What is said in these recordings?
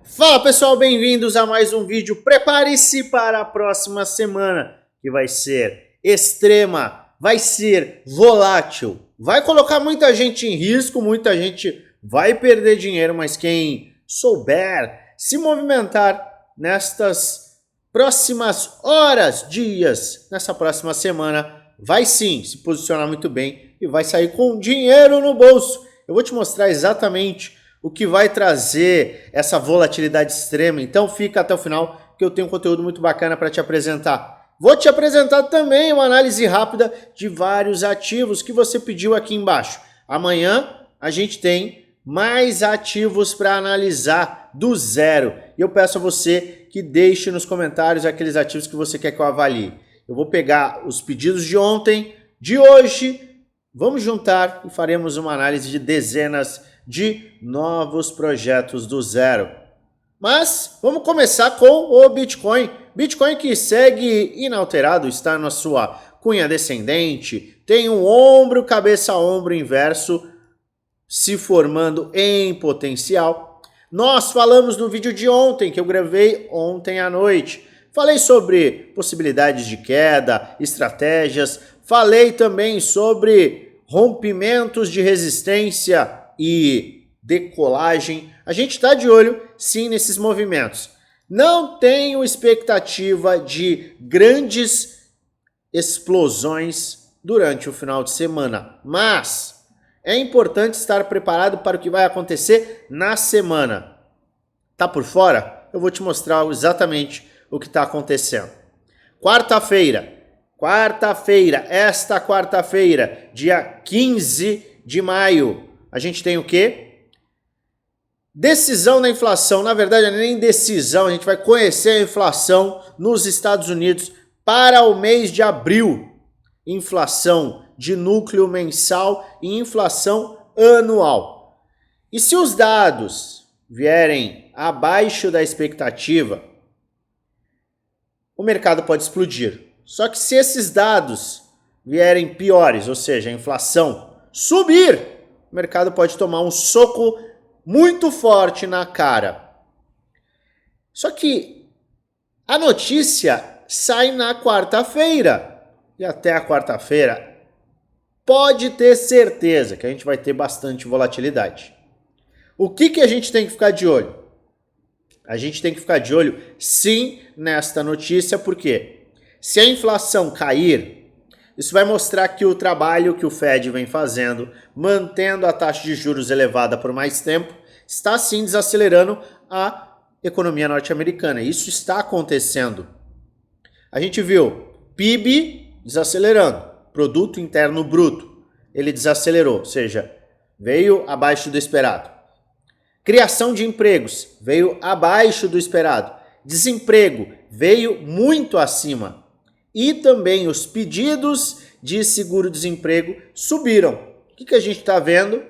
Fala pessoal, bem-vindos a mais um vídeo. Prepare-se para a próxima semana, que vai ser extrema, vai ser volátil, vai colocar muita gente em risco, muita gente vai perder dinheiro, mas quem souber se movimentar nestas próximas horas, dias, nessa próxima semana, vai sim se posicionar muito bem e vai sair com dinheiro no bolso. Eu vou te mostrar exatamente o que vai trazer essa volatilidade extrema. Então fica até o final que eu tenho um conteúdo muito bacana para te apresentar. Vou te apresentar também uma análise rápida de vários ativos que você pediu aqui embaixo. Amanhã a gente tem mais ativos para analisar do zero. E eu peço a você que deixe nos comentários aqueles ativos que você quer que eu avalie. Eu vou pegar os pedidos de ontem, de hoje, vamos juntar e faremos uma análise de dezenas de novos projetos do zero. Mas vamos começar com o Bitcoin. Bitcoin que segue inalterado, está na sua cunha descendente, tem um ombro, cabeça a ombro inverso se formando em potencial. Nós falamos no vídeo de ontem, que eu gravei ontem à noite. Falei sobre possibilidades de queda, estratégias, falei também sobre rompimentos de resistência e decolagem. A gente está de olho sim nesses movimentos. Não tenho expectativa de grandes explosões durante o final de semana, mas é importante estar preparado para o que vai acontecer na semana. Tá por fora? Eu vou te mostrar exatamente o que está acontecendo. Esta quarta-feira, dia 15 de maio, a gente tem o quê? Decisão na inflação. Na verdade, não é nem decisão, a gente vai conhecer a inflação nos Estados Unidos para o mês de abril. Inflação de núcleo mensal e inflação anual. E se os dados vierem abaixo da expectativa, o mercado pode explodir. Só que se esses dados vierem piores, ou seja, a inflação subir, o mercado pode tomar um soco muito forte na cara. Só que a notícia sai na quarta-feira. E até a quarta-feira pode ter certeza que a gente vai ter bastante volatilidade. O que a gente tem que ficar de olho? A gente tem que ficar de olho sim nesta notícia, porque se a inflação cair, isso vai mostrar que o trabalho que o Fed vem fazendo, mantendo a taxa de juros elevada por mais tempo, está sim desacelerando a economia norte-americana. Isso está acontecendo. A gente viu PIB desacelerando, Produto Interno Bruto, ele desacelerou, ou seja, veio abaixo do esperado. Criação de empregos veio abaixo do esperado. Desemprego veio muito acima. E também os pedidos de seguro-desemprego subiram. O que a gente está vendo?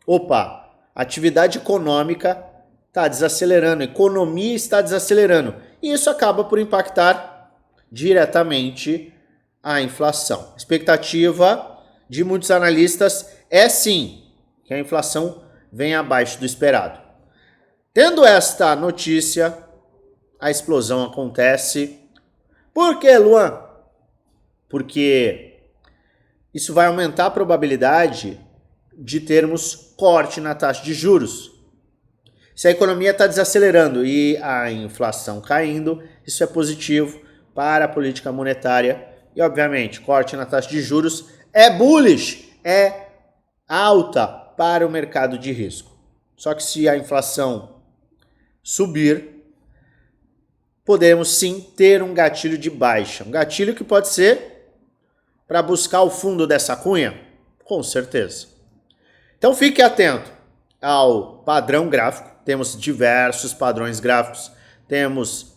Opa, a atividade econômica está desacelerando, a economia está desacelerando. E isso acaba por impactar diretamente a inflação. A expectativa de muitos analistas é sim que a inflação venha abaixo do esperado. Tendo esta notícia, a explosão acontece. Por que, Luan? Porque isso vai aumentar a probabilidade de termos corte na taxa de juros. Se a economia está desacelerando e a inflação caindo, isso é positivo para a política monetária. E, obviamente, corte na taxa de juros é bullish, é alta para o mercado de risco. Só que se a inflação subir, podemos sim ter um gatilho de baixa. Um gatilho que pode ser para buscar o fundo dessa cunha? Com certeza. Então fique atento ao padrão gráfico. Temos diversos padrões gráficos. Temos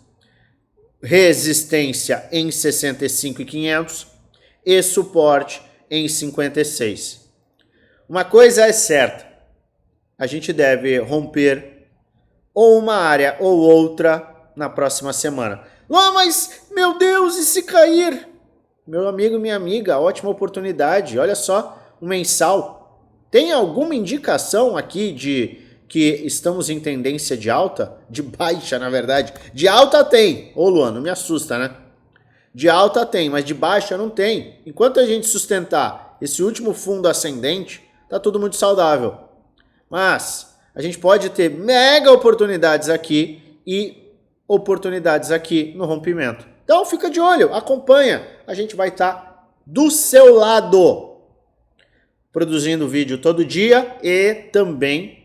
resistência em 65.500 e suporte em 56. Uma coisa é certa. A gente deve romper ou uma área ou outra na próxima semana. Ah, mas, meu Deus, e se cair? Meu amigo e minha amiga, ótima oportunidade. Olha só, o mensal. Tem alguma indicação aqui de que estamos em tendência de alta, de baixa na verdade, de alta tem, ô Luan, não me assusta, né? De alta tem, mas de baixa não tem. Enquanto a gente sustentar esse último fundo ascendente, tá tudo muito saudável. Mas a gente pode ter mega oportunidades aqui e oportunidades aqui no rompimento. Então fica de olho, acompanha, a gente vai estar do seu lado, produzindo vídeo todo dia e também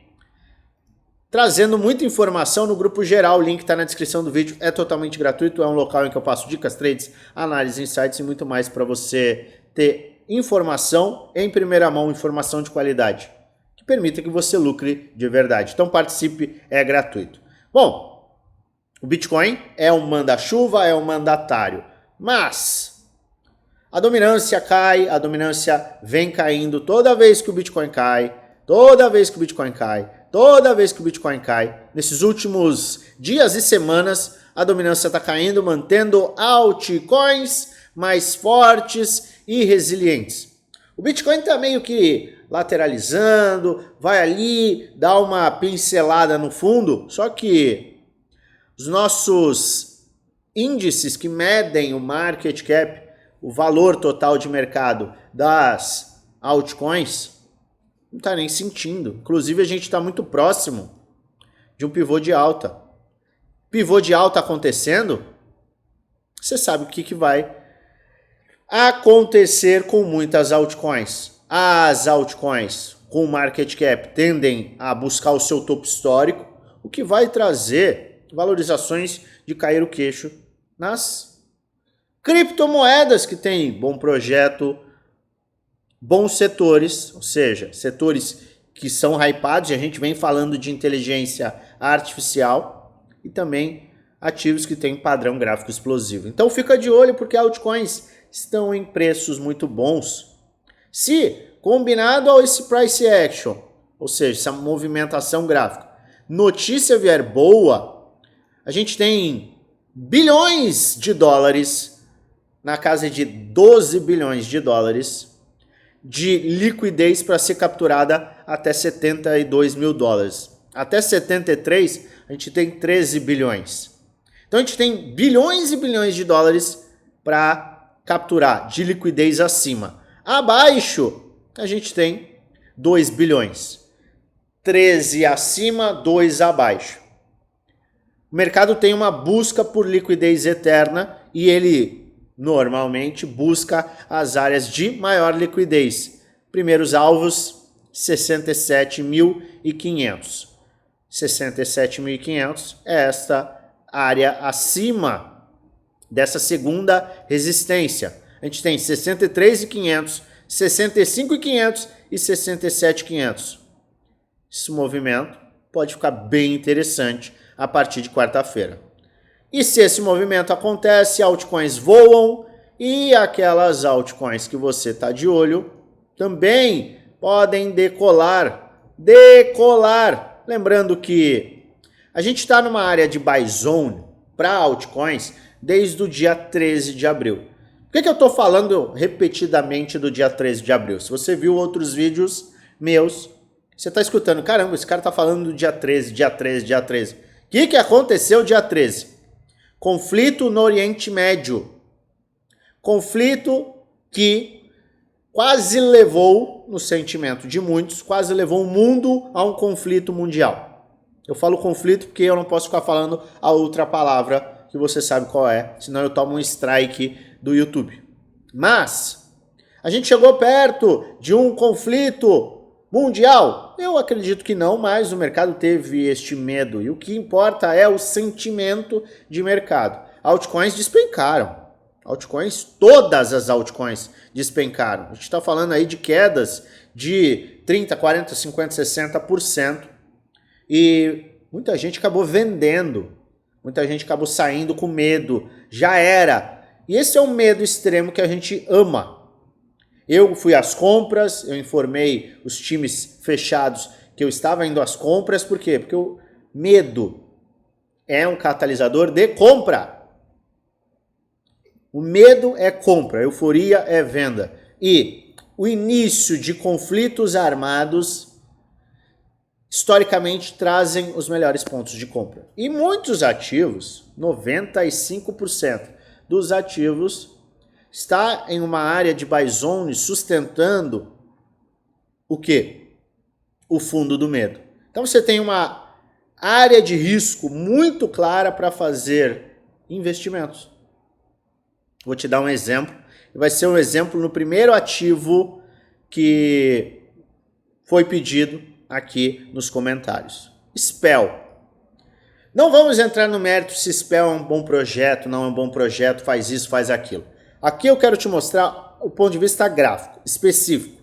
trazendo muita informação no grupo geral. O link está na descrição do vídeo, é totalmente gratuito, é um local em que eu passo dicas, trades, análises, insights e muito mais para você ter informação em primeira mão, informação de qualidade, que permita que você lucre de verdade. Então participe, é gratuito. Bom, o Bitcoin é um manda-chuva, é um mandatário, mas a dominância cai, a dominância vem caindo toda vez que o Bitcoin cai, toda vez que o Bitcoin cai, toda vez que o Bitcoin cai. Nesses últimos dias e semanas, a dominância está caindo, mantendo altcoins mais fortes e resilientes. O Bitcoin está meio que lateralizando, vai ali, dá uma pincelada no fundo, só que os nossos índices que medem o market cap, o valor total de mercado das altcoins, não está nem sentindo. Inclusive a gente está muito próximo de um pivô de alta. Pivô de alta acontecendo, você sabe o que vai acontecer com muitas altcoins. As altcoins com market cap tendem a buscar o seu topo histórico, o que vai trazer valorizações de cair o queixo nas criptomoedas que têm bom projeto, bons setores, ou seja, setores que são hypados, e a gente vem falando de inteligência artificial, e também ativos que têm padrão gráfico explosivo. Então fica de olho porque altcoins estão em preços muito bons. Se combinado a esse price action, ou seja, essa movimentação gráfica, notícia vier boa, a gente tem bilhões de dólares, na casa de 12 bilhões de dólares, de liquidez para ser capturada até 72 mil dólares. Até 73, a gente tem 13 bilhões. Então a gente tem bilhões e bilhões de dólares para capturar de liquidez acima. Abaixo, a gente tem 2 bilhões. 13 acima, 2 abaixo. O mercado tem uma busca por liquidez eterna e ele normalmente busca as áreas de maior liquidez. Primeiros alvos, 67.500. 67.500 é esta área acima dessa segunda resistência. A gente tem 63.500, 65.500 e 67.500. Esse movimento pode ficar bem interessante a partir de quarta-feira. E se esse movimento acontece, altcoins voam e aquelas altcoins que você está de olho também podem decolar. Decolar! Lembrando que a gente está numa área de buy zone para altcoins desde o dia 13 de abril. Por que eu estou falando repetidamente do dia 13 de abril? Se você viu outros vídeos meus, você está escutando, caramba, esse cara está falando do dia 13, dia 13, dia 13. O que aconteceu dia 13? Conflito no Oriente Médio. Conflito que quase levou, no sentimento de muitos, quase levou o mundo a um conflito mundial. Eu falo conflito porque eu não posso ficar falando a outra palavra que você sabe qual é, senão eu tomo um strike do YouTube. Mas a gente chegou perto de um conflito mundial? Eu acredito que não, mas o mercado teve este medo. E o que importa é o sentimento de mercado. Altcoins despencaram. Altcoins, todas as altcoins despencaram. A gente está falando aí de quedas de 30%, 40%, 50%, 60%. E muita gente acabou vendendo. Muita gente acabou saindo com medo. Já era. E esse é um medo extremo que a gente ama. Eu fui às compras, eu informei os times fechados que eu estava indo às compras. Por quê? Porque o medo é um catalisador de compra. O medo é compra, a euforia é venda. E o início de conflitos armados historicamente trazem os melhores pontos de compra. E muitos ativos, 95% dos ativos, está em uma área de buy zone sustentando o quê? O fundo do medo. Então você tem uma área de risco muito clara para fazer investimentos. Vou te dar um exemplo. Vai ser um exemplo no primeiro ativo que foi pedido aqui nos comentários. Spell. Não vamos entrar no mérito se Spell é um bom projeto, não é um bom projeto, faz isso, faz aquilo. Aqui eu quero te mostrar o ponto de vista gráfico, específico.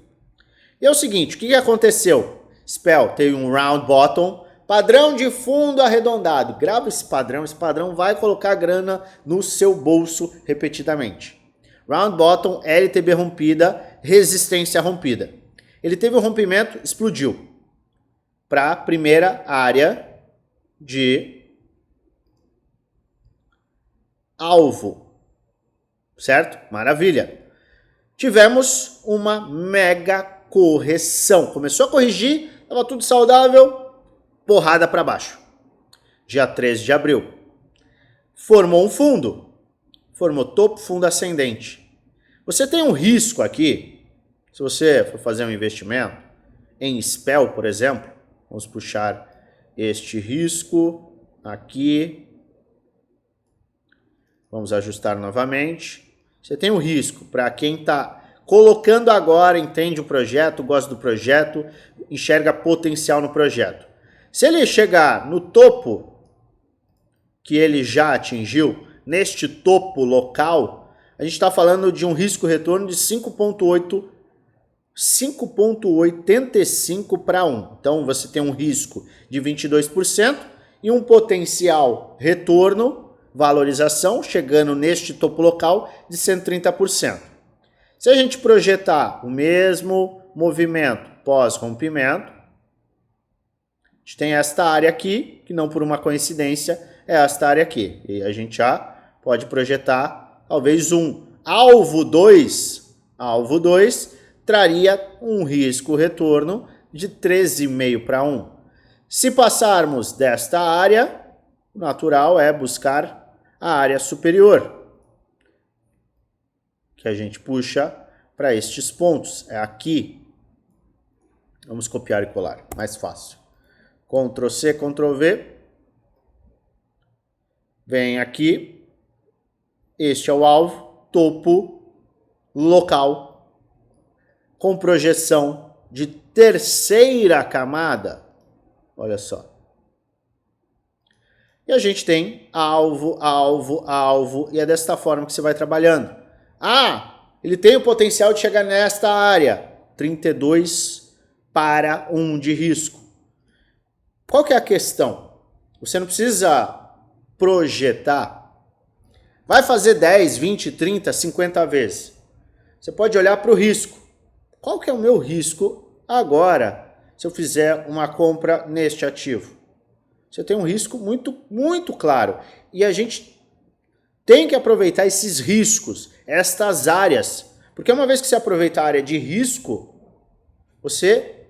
E é o seguinte, o que aconteceu? Spell teve um round bottom, padrão de fundo arredondado. Grava esse padrão vai colocar grana no seu bolso repetidamente. Round bottom, LTB rompida, resistência rompida. Ele teve um rompimento, explodiu para a primeira área de alvo, certo? Maravilha. Tivemos uma mega correção. Começou a corrigir, estava tudo saudável, porrada para baixo. Dia 13 de abril. Formou um fundo. Formou topo, fundo ascendente. Você tem um risco aqui, se você for fazer um investimento em Spell, por exemplo, vamos puxar este risco aqui. Vamos ajustar novamente. Você tem um risco para quem está colocando agora, entende o projeto, gosta do projeto, enxerga potencial no projeto. Se ele chegar no topo que ele já atingiu, neste topo local, a gente está falando de um risco-retorno de 5,85 para 1. Então você tem um risco de 22% e um potencial retorno, valorização, chegando neste topo local de 130%. Se a gente projetar o mesmo movimento pós-rompimento, a gente tem esta área aqui, que não por uma coincidência é esta área aqui. E a gente já pode projetar talvez um alvo 2. Alvo 2 traria um risco-retorno de 13,5 para 1. Se passarmos desta área, o natural é buscar a área superior, que a gente puxa para estes pontos. É aqui. Vamos copiar e colar, mais fácil. Ctrl C, Ctrl V. Vem aqui. Este é o alvo, topo local, com projeção de terceira camada. Olha só. E a gente tem alvo, alvo, alvo, e é desta forma que você vai trabalhando. Ah, ele tem o potencial de chegar nesta área, 32 para 1 de risco. Qual que é a questão? Você não precisa projetar. Vai fazer 10, 20, 30, 50 vezes. Você pode olhar para o risco. Qual que é o meu risco agora, se eu fizer uma compra neste ativo? Você tem um risco muito claro. E a gente tem que aproveitar esses riscos, estas áreas. Porque uma vez que você aproveita a área de risco, você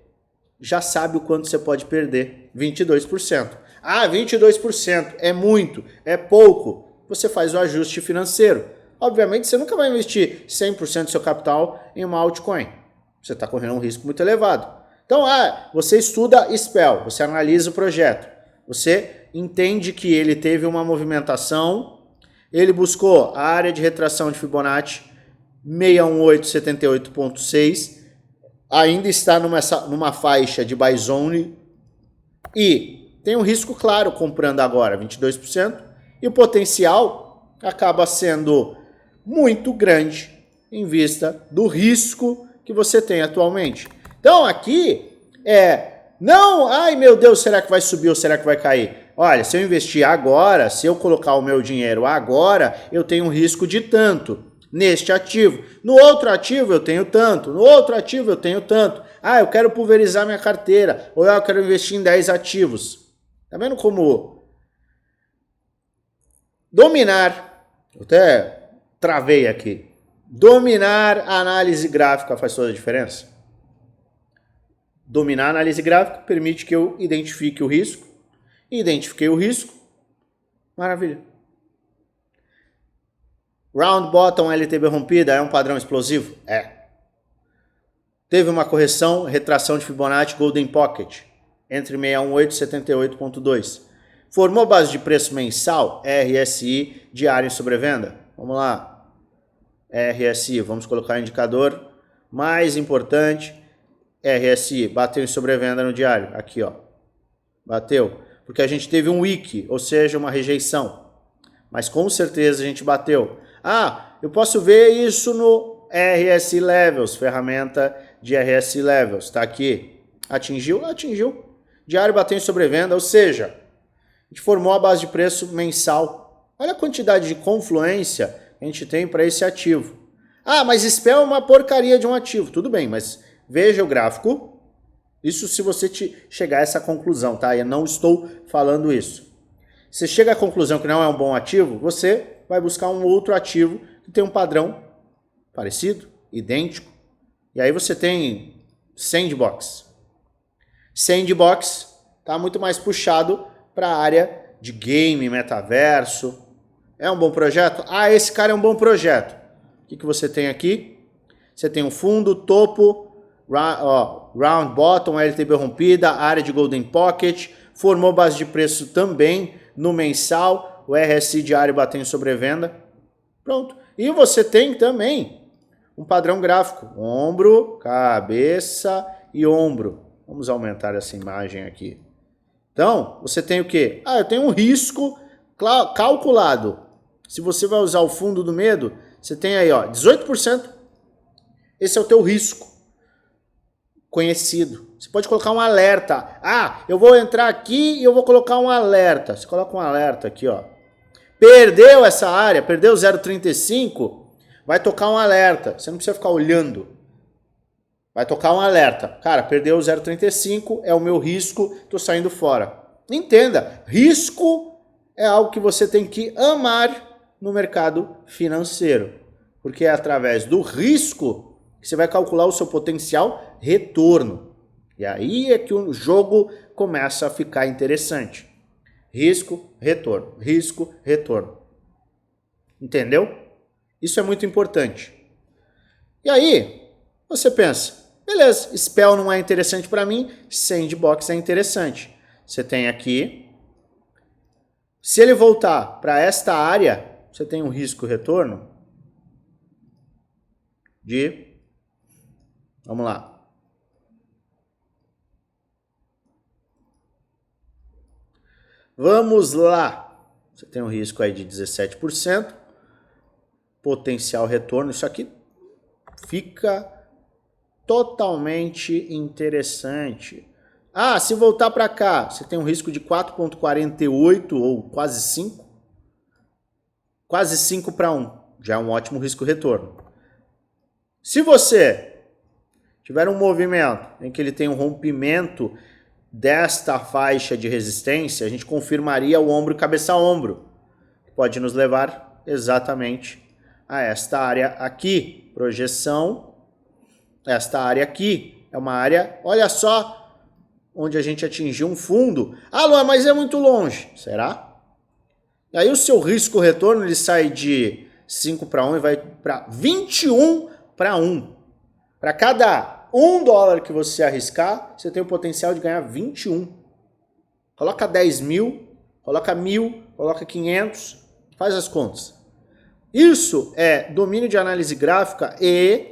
já sabe o quanto você pode perder. 22%. Ah, 22% é muito, é pouco. Você faz o ajuste financeiro. Obviamente, você nunca vai investir 100% do seu capital em uma altcoin. Você está correndo um risco muito elevado. Então, você estuda Spell, você analisa o projeto. Você entende que ele teve uma movimentação, ele buscou a área de retração de Fibonacci 61878.6, ainda está numa faixa de buy zone e tem um risco claro comprando agora, 22%, e o potencial acaba sendo muito grande em vista do risco que você tem atualmente. Então aqui não, ai meu Deus, será que vai subir ou será que vai cair? Olha, se eu investir agora, se eu colocar o meu dinheiro agora, eu tenho um risco de tanto neste ativo. No outro ativo eu tenho tanto, no outro ativo eu tenho tanto. Ah, eu quero pulverizar minha carteira, ou eu quero investir em 10 ativos. Tá vendo como dominar, eu até travei aqui, dominar a análise gráfica faz toda a diferença? Dominar a análise gráfica permite que eu identifique o risco. Identifiquei o risco. Maravilha. Round bottom LTB rompida é um padrão explosivo? É. Teve uma correção, retração de Fibonacci Golden Pocket entre 618 e 78,2. Formou base de preço mensal, RSI, diário em sobrevenda. Vamos lá. RSI, vamos colocar o indicador mais importante. RSI, bateu em sobrevenda no diário. Aqui, ó. Bateu. Porque a gente teve um wick, ou seja, uma rejeição. Mas com certeza a gente bateu. Ah, eu posso ver isso no RSI Levels, ferramenta de RSI Levels. Tá aqui. Atingiu? Atingiu. Diário bateu em sobrevenda, ou seja, a gente formou a base de preço mensal. Olha a quantidade de confluência que a gente tem para esse ativo. Ah, mas SPEL é uma porcaria de um ativo. Tudo bem, mas veja o gráfico. Isso se você chegar a essa conclusão, tá? Eu não estou falando isso. Se chega à conclusão que não é um bom ativo, você vai buscar um outro ativo que tem um padrão parecido, idêntico. E aí você tem Sandbox. Sandbox está muito mais puxado para a área de game, metaverso. É um bom projeto? Ah, esse cara é um bom projeto. O que você tem aqui? Você tem um fundo, topo, round bottom, LTB rompida, área de Golden Pocket, formou base de preço também no mensal, o RSI diário bateu em sobrevenda. Pronto. E você tem também um padrão gráfico, ombro, cabeça e ombro. Vamos aumentar essa imagem aqui. Então, você tem o quê? Ah, eu tenho um risco calculado. Se você vai usar o fundo do medo, você tem aí, ó, 18%. Esse é o teu risco conhecido. Você pode colocar um alerta. Ah, eu vou entrar aqui e eu vou colocar um alerta. Você coloca um alerta aqui, ó. Perdeu essa área, perdeu 0,35, vai tocar um alerta. Você não precisa ficar olhando. Vai tocar um alerta. Cara, perdeu 0,35, é o meu risco, tô saindo fora. Entenda, risco é algo que você tem que amar no mercado financeiro. Porque é através do risco que você vai calcular o seu potencial retorno. E aí é que o jogo começa a ficar interessante. Risco, retorno. Risco, retorno. Entendeu? Isso é muito importante. E aí, você pensa, beleza, SPEL não é interessante para mim, Sandbox é interessante. Você tem aqui, se ele voltar para esta área, você tem um risco-retorno de, vamos lá, vamos lá, você tem um risco aí de 17%, potencial retorno, isso aqui fica totalmente interessante. Ah, se voltar para cá, você tem um risco de 4,48 ou quase 5. Quase 5 para 1. Já é um ótimo risco-retorno. Se você tiver um movimento em que ele tem um rompimento desta faixa de resistência, a gente confirmaria o ombro e cabeça-ombro. Pode nos levar exatamente a esta área aqui. Projeção. Esta área aqui é uma área, olha só, onde a gente atingiu um fundo. Ah, Luan, mas é muito longe. Será? E aí o seu risco-retorno ele sai de 5 para 1 e vai para 21 para 1. Para cada $1 que você arriscar, você tem o potencial de ganhar 21. Coloca 10 mil, coloca 1.000, coloca 500, faz as contas. Isso é domínio de análise gráfica e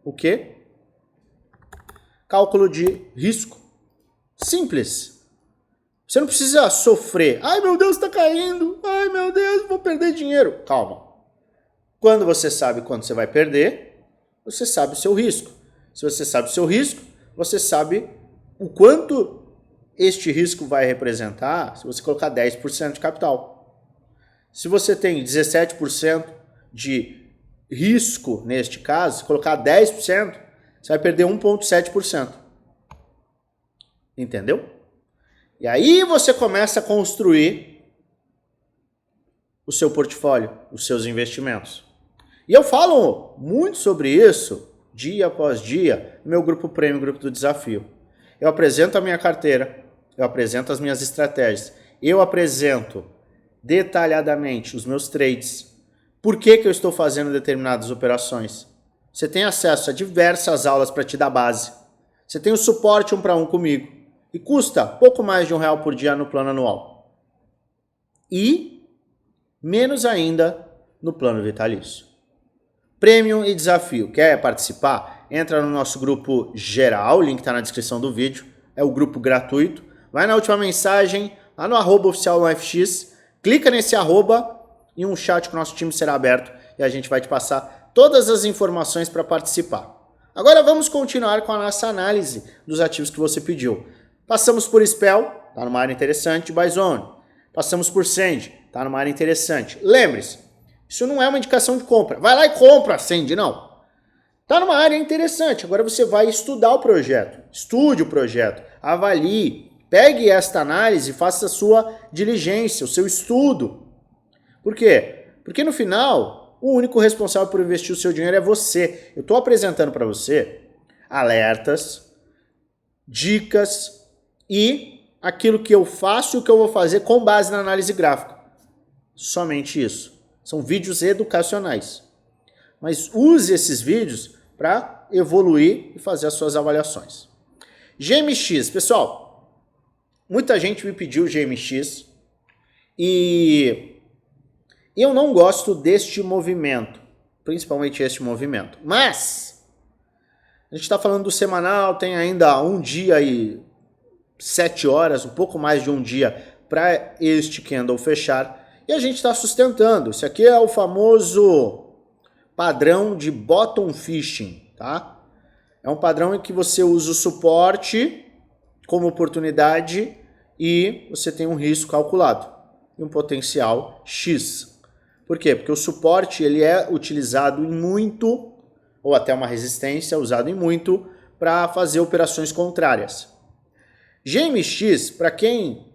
o quê? Cálculo de risco. Simples. Você não precisa sofrer. Ai, meu Deus, está caindo. Ai, meu Deus, vou perder dinheiro. Calma. Quando você sabe quando você vai perder, você sabe o seu risco. Se você sabe o seu risco, você sabe o quanto este risco vai representar se você colocar 10% de capital. Se você tem 17% de risco, neste caso, se colocar 10%, você vai perder 1,7%. Entendeu? E aí você começa a construir o seu portfólio, os seus investimentos. E eu falo muito sobre isso dia após dia, no meu grupo Prêmio, grupo do desafio. Eu apresento a minha carteira, eu apresento as minhas estratégias, eu apresento detalhadamente os meus trades, por que eu estou fazendo determinadas operações. Você tem acesso a diversas aulas para te dar base. Você tem o suporte 1 para 1 comigo e custa pouco mais de R$1 por dia no plano anual. E menos ainda no plano vitalício. Prêmio e desafio. Quer participar? Entra no nosso grupo geral, o link está na descrição do vídeo. É o grupo gratuito. Vai na última mensagem, lá no @oficial no FX, clica nesse @ e um chat com o nosso time será aberto e a gente vai te passar todas as informações para participar. Agora vamos continuar com a nossa análise dos ativos que você pediu. Passamos por Spell, está numa área interessante, Buy Zone. Passamos por Send, está numa área interessante. Lembre-se, isso não é uma indicação de compra. Vai lá e compra Send, não. Está numa área interessante. Agora você vai estudar o projeto. Estude o projeto. Avalie. Pegue esta análise e faça a sua diligência, o seu estudo. Por quê? Porque no final, o único responsável por investir o seu dinheiro é você. Eu estou apresentando para você alertas, dicas e aquilo que eu faço e o que eu vou fazer com base na análise gráfica. Somente isso. São vídeos educacionais. Mas use esses vídeos para evoluir e fazer as suas avaliações. GMX, pessoal, muita gente me pediu GMX e eu não gosto deste movimento, principalmente este movimento. Mas a gente está falando do semanal, tem ainda um dia e 7 horas, um pouco mais de um dia para este candle fechar. E a gente está sustentando. Isso aqui é o famoso padrão de bottom fishing, tá? É um padrão em que você usa o suporte como oportunidade e você tem um risco calculado e um potencial X. Por quê? Porque o suporte ele é utilizado em muito, ou até uma resistência, usado em muito, para fazer operações contrárias. GMX, para quem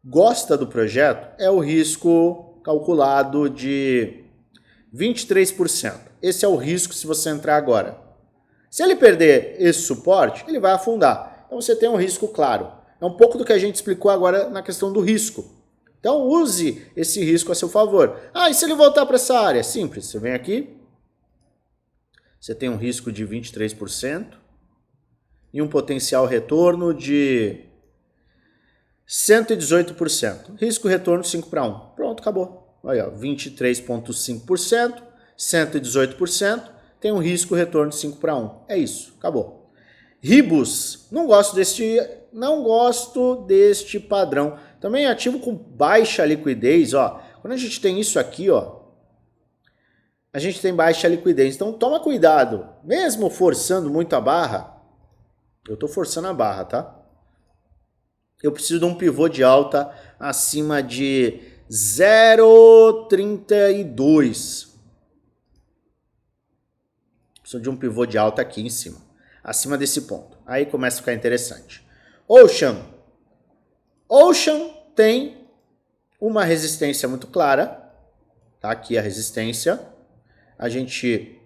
gosta do projeto, é o risco calculado de 23%. Esse é o risco se você entrar agora. Se ele perder esse suporte, ele vai afundar. Então você tem um risco claro. É um pouco do que a gente explicou agora na questão do risco. Então use esse risco a seu favor. Ah, e se ele voltar para essa área? Simples, você vem aqui, você tem um risco de 23% e um potencial retorno de 118%. Risco retorno 5 para 1. Pronto, acabou. Olha, 23,5%, 118%, tem um risco retorno de 5 para 1. É isso, acabou. Ribus, não gosto deste padrão. Também é ativo com baixa liquidez, ó. Quando a gente tem isso aqui, ó, a gente tem baixa liquidez. Então toma cuidado. Mesmo forçando muito a barra, eu estou forçando a barra, tá? Eu preciso de um pivô de alta acima de 0,32. Preciso de um pivô de alta aqui em cima, acima desse ponto. Aí começa a ficar interessante. Ocean tem uma resistência muito clara. Tá aqui a resistência. A gente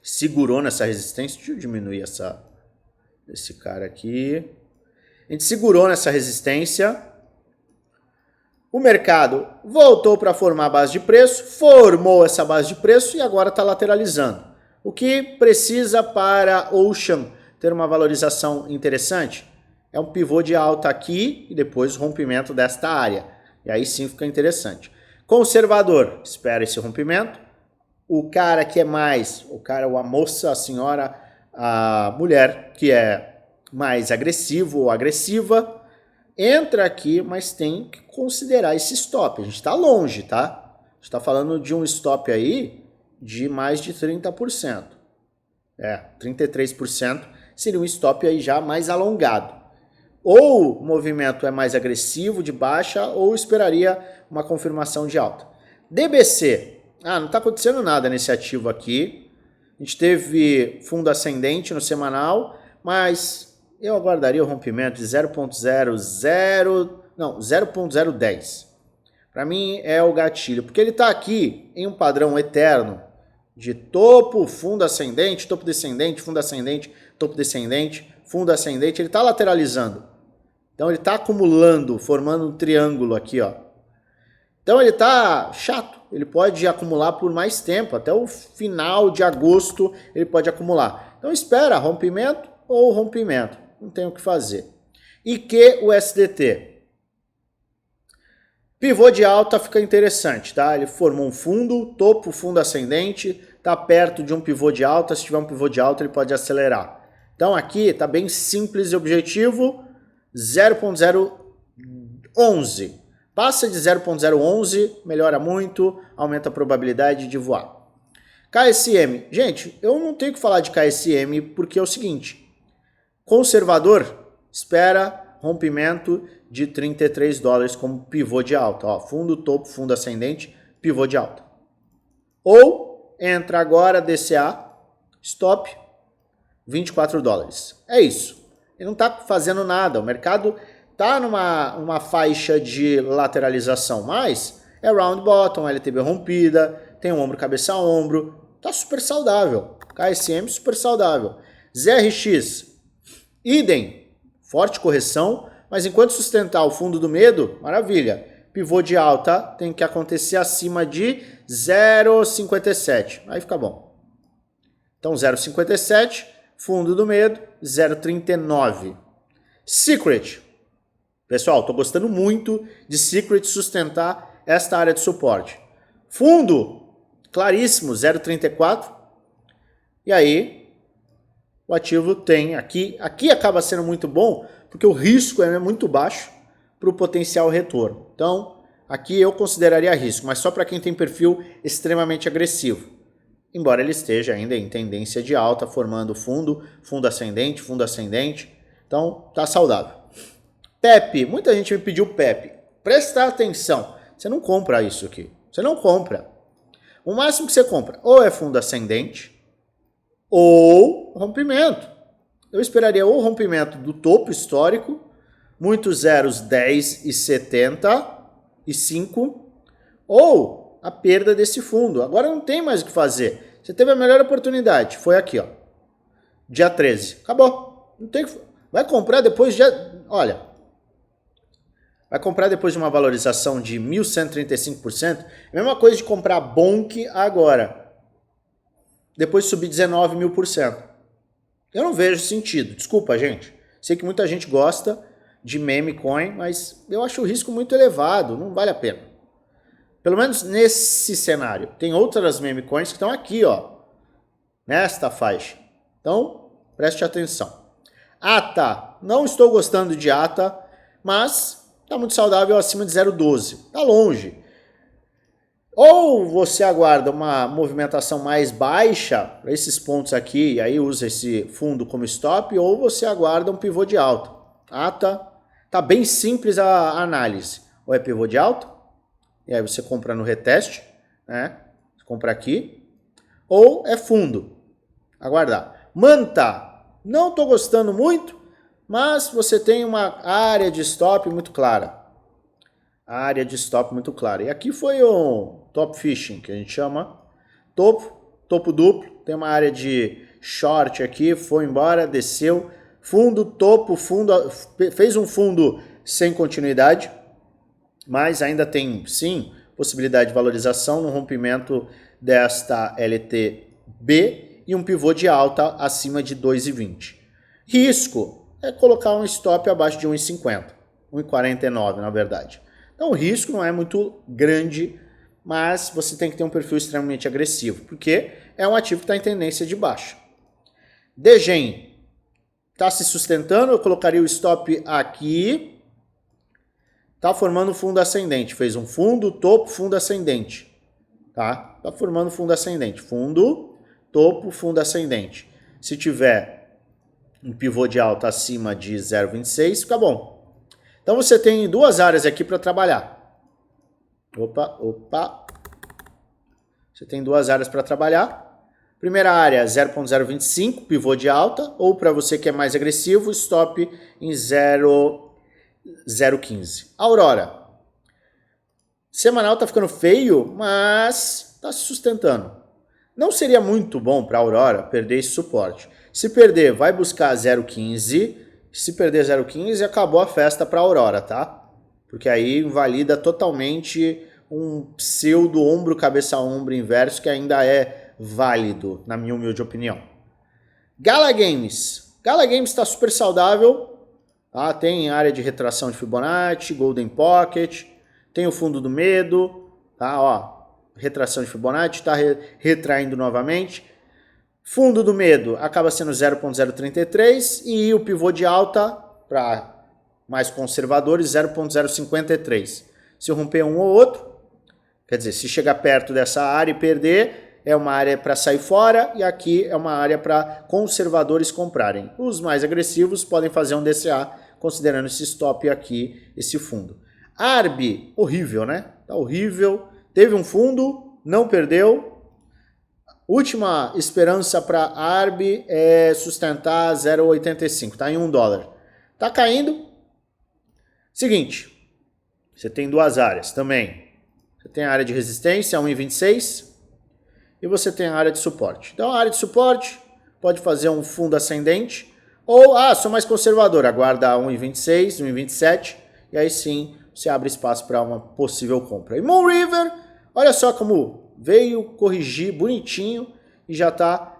segurou nessa resistência. Deixa eu diminuir esse cara aqui. A gente segurou nessa resistência. O mercado voltou para formar a base de preço, formou essa base de preço e agora está lateralizando. O que precisa para Ocean ter uma valorização interessante é um pivô de alta aqui e depois o rompimento desta área. E aí sim fica interessante. Conservador, espera esse rompimento. O cara que é mais, a moça, a senhora, a mulher que é mais agressivo ou agressiva, entra aqui, mas tem que considerar esse stop. A gente está longe, tá? A gente está falando de um stop aí de mais de 30%. 33% seria um stop aí já mais alongado. Ou o movimento é mais agressivo, de baixa, ou esperaria uma confirmação de alta. DBC. Não está acontecendo nada nesse ativo aqui. A gente teve fundo ascendente no semanal, mas eu aguardaria o rompimento de 0,010. Para mim é o gatilho, porque ele está aqui em um padrão eterno de topo, fundo ascendente, topo descendente, fundo ascendente, topo descendente, fundo ascendente, ele está lateralizando. Então ele está acumulando, formando um triângulo aqui, ó. Então ele está chato, ele pode acumular por mais tempo, até o final de agosto ele pode acumular. Então espera rompimento ou rompimento, não tem o que fazer. E que o SDT? Pivô de alta fica interessante, tá? Ele formou um fundo, topo, fundo ascendente, está perto de um pivô de alta, se tiver um pivô de alta ele pode acelerar. Então aqui está bem simples e objetivo, 0.011. Passa de 0.011, melhora muito, aumenta a probabilidade de voar. KSM. Gente, eu não tenho que falar de KSM porque é o seguinte, conservador espera rompimento de $33 como pivô de alta. Ó, fundo, topo, fundo ascendente, pivô de alta. Ou entra agora DCA, stop, $24. É isso. Ele não está fazendo nada. O mercado está numa faixa de lateralização, mas é round bottom, LTB rompida, tem um ombro, cabeça a ombro. Está super saudável. KSM super saudável. ZRX, idem, forte correção, mas enquanto sustentar o fundo do medo, maravilha. Pivô de alta tem que acontecer acima de 0,57. Aí fica bom. Então 0,57, fundo do medo, 0,39. Secret. Pessoal, estou gostando muito de Secret sustentar esta área de suporte. Fundo, claríssimo, 0,34. E aí, o ativo tem aqui acaba sendo muito bom, porque o risco é muito baixo para o potencial retorno. Então, aqui eu consideraria risco, mas só para quem tem perfil extremamente agressivo. Embora ele esteja ainda em tendência de alta, formando fundo ascendente, fundo ascendente. Então, tá saudável. PEP, muita gente me pediu PEP. Presta atenção, você não compra isso aqui. Você não compra. O máximo que você compra ou é fundo ascendente ou rompimento. Eu esperaria o rompimento do topo histórico, muitos zeros 10 e 75, ou a perda desse fundo. Agora não tem mais o que fazer. Você teve a melhor oportunidade, foi aqui, ó. Dia 13. Acabou. Não tem que... Vai comprar depois de... Olha, vai comprar depois de uma valorização de 1.135%, a mesma coisa de comprar Bonk agora. Depois subir 19.000%. Eu não vejo sentido. Desculpa, gente. Sei que muita gente gosta de meme coin, mas eu acho o risco muito elevado. Não vale a pena. Pelo menos nesse cenário. Tem outras meme coins que estão aqui, ó. Nesta faixa. Então, preste atenção. ATA. Não estou gostando de ATA, mas está muito saudável acima de 0,12. Está longe. Ou você aguarda uma movimentação mais baixa para esses pontos aqui, e aí usa esse fundo como stop, ou você aguarda um pivô de alta. Tá bem simples a análise. Ou é pivô de alta, e aí você compra no reteste, né? Você compra aqui. Ou é fundo. Aguardar. Manta, não estou gostando muito, mas você tem uma área de stop muito clara. A área de stop muito clara. E aqui foi o top fishing, que a gente chama. Topo duplo. Tem uma área de short aqui, foi embora, desceu. Fundo, topo, fundo. Fez um fundo sem continuidade, mas ainda tem, sim, possibilidade de valorização no rompimento desta LTB e um pivô de alta acima de 2,20. Risco é colocar um stop abaixo de 1,50. 1,49 na verdade. Então o risco não é muito grande, mas você tem que ter um perfil extremamente agressivo, porque é um ativo que está em tendência de baixa. DGEM está se sustentando, eu colocaria o stop aqui, está formando um fundo ascendente, fez um fundo, topo, fundo ascendente, tá? Está formando fundo ascendente, fundo, topo, fundo ascendente. Se tiver um pivô de alta acima de 0,26, fica bom. Então você tem duas áreas aqui para trabalhar. Opa. Você tem duas áreas para trabalhar. Primeira área, 0.025, pivô de alta. Ou para você que é mais agressivo, stop em 0.015. Aurora. Semanal está ficando feio, mas está se sustentando. Não seria muito bom para a Aurora perder esse suporte. Se perder, vai buscar 0,15. Se perder 0,15, acabou a festa para a Aurora, tá? Porque aí invalida totalmente um pseudo ombro, cabeça ombro inverso que ainda é válido, na minha humilde opinião. Gala Games. Gala Games está super saudável. Tá? Tem área de retração de Fibonacci, Golden Pocket. Tem o fundo do medo. Tá? Ó, retração de Fibonacci, está retraindo novamente. Fundo do medo acaba sendo 0.033 e o pivô de alta, para mais conservadores, 0.053. Se romper um ou outro, quer dizer, se chegar perto dessa área e perder, é uma área para sair fora e aqui é uma área para conservadores comprarem. Os mais agressivos podem fazer um DCA, considerando esse stop aqui, esse fundo. ARB, horrível, né? Tá horrível. Teve um fundo, não perdeu. Última esperança para a ARB é sustentar 0,85, tá em $1. Tá caindo. Seguinte, você tem duas áreas também. Você tem a área de resistência, 1,26, e você tem a área de suporte. Então a área de suporte pode fazer um fundo ascendente, ou, sou mais conservador, aguarda 1,26, 1,27, e aí sim você abre espaço para uma possível compra. E Moon River, olha só como veio corrigir bonitinho e já está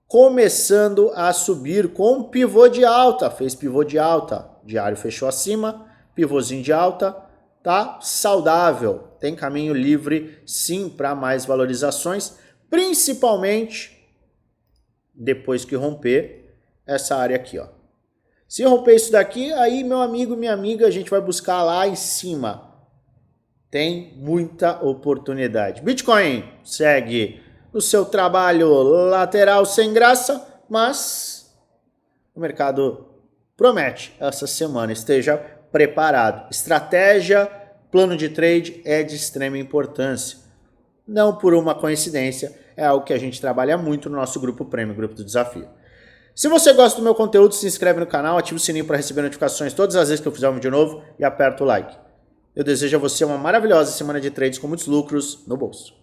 começando a subir com pivô de alta. Fez pivô de alta, diário fechou acima, pivôzinho de alta, tá saudável. Tem caminho livre sim para mais valorizações, principalmente depois que romper essa área aqui, ó. Se romper isso daqui, aí meu amigo e minha amiga, a gente vai buscar lá em cima. Tem muita oportunidade. Bitcoin segue no seu trabalho lateral sem graça, mas o mercado promete essa semana. Esteja preparado. Estratégia, plano de trade é de extrema importância. Não por uma coincidência, é algo que a gente trabalha muito no nosso grupo Premium, Grupo do Desafio. Se você gosta do meu conteúdo, se inscreve no canal, ativa o sininho para receber notificações todas as vezes que eu fizer um vídeo novo e aperta o like. Eu desejo a você uma maravilhosa semana de trades com muitos lucros no bolso.